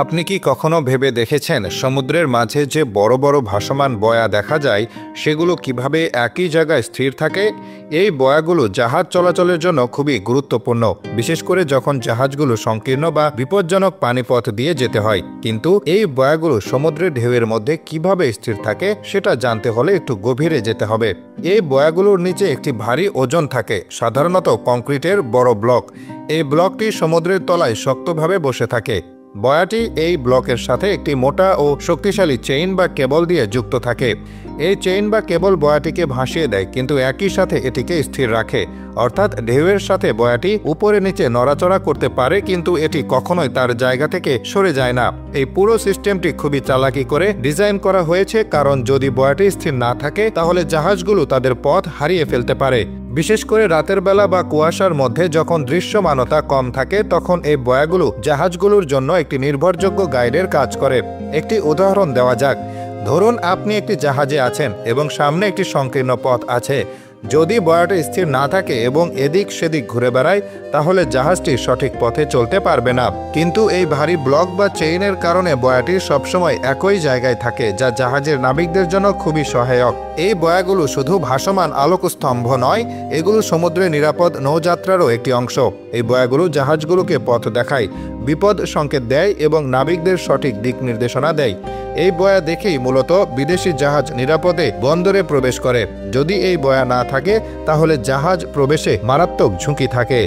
আপনি কি কখনো ভেবে দেখেছেন সমুদ্রের মাঝে যে বড় বড় ভাসমান বয়া দেখা যায় সেগুলো কিভাবে একই জায়গায় স্থির থাকে? এই বয়াগুলো জাহাজ চলাচলের জন্য খুবই গুরুত্বপূর্ণ, বিশেষ করে যখন জাহাজগুলো সংকীর্ণ বা বিপজ্জনক পানিপথ দিয়ে যেতে হয়। কিন্তু এই বয়াগুলো সমুদ্রের ঢেউয়ের মধ্যে কিভাবে স্থির থাকে সেটা জানতে হলে একটু গভীরে যেতে হবে। এই বয়াগুলোর নিচে একটি ভারী ওজন থাকে, সাধারণত কংক্রিটের বড় ব্লক। এই ব্লকটি সমুদ্রের তলায় শক্তভাবে বসে থাকে। বয়াটি এই ব্লকের সাথে একটি মোটা ও শক্তিশালী চেইন বা কেবল দিয়ে যুক্ত থাকে। এই চেইন বা কেবল বয়াটিকে ভাসিয়ে দেয়, কিন্তু একই সাথে এটিকে স্থির রাখে। অর্থাৎ ঢেউয়ের সাথে বয়াটি উপরে নিচে নড়াচড়া করতে পারে, কিন্তু এটি কখনোই তার জায়গা থেকে সরে যায় না। এই পুরো সিস্টেমটি খুবই চালাকি করে ডিজাইন করা হয়েছে, কারণ যদি বয়াটি স্থির না থাকে তাহলে জাহাজগুলো তাদের পথ হারিয়ে ফেলতে পারে। বিশেষ করে রাতের বেলা বা কুয়াশার মধ্যে যখন দৃশ্যমানতা কম থাকে, তখন এই বয়াগুলো জাহাজগুলোর জন্য একটি নির্ভরযোগ্য গাইডের কাজ করে। একটি উদাহরণ দেওয়া যাক। ধরুন আপনি একটি জাহাজে আছেন এবং সামনে একটি সংকীর্ণ পথ আছে। যদি বয়াটি স্থির না থাকে এবং এদিক সেদিক ঘুরে বেড়ায়, তাহলে জাহাজটি সঠিক পথে চলতে পারবে না। কিন্তু এই ভারী ব্লক বা চেইনের কারণে বয়াটি সবসময় একই জায়গায় থাকে, যা জাহাজের নাবিকদের জন্য খুবই সহায়ক। এই বয়াগুলো শুধু ভাসমান আলোকস্তম্ভ নয়, এগুলো সমুদ্রে নিরাপদ নৌযাত্রারও একটি অংশ। এই বয়াগুলো জাহাজগুলোকে পথ দেখায়, বিপদ সংকেত দেয় এবং নাবিকদের সঠিক দিক নির্দেশনা দেয়। এই বয়া দেখেই মূলত বিদেশি জাহাজ নিরাপদে বন্দরে প্রবেশ করে। যদি এই বয়া না থাকে তাহলে জাহাজ প্রবেশে মারাত্মক ঝুঁকি থাকে।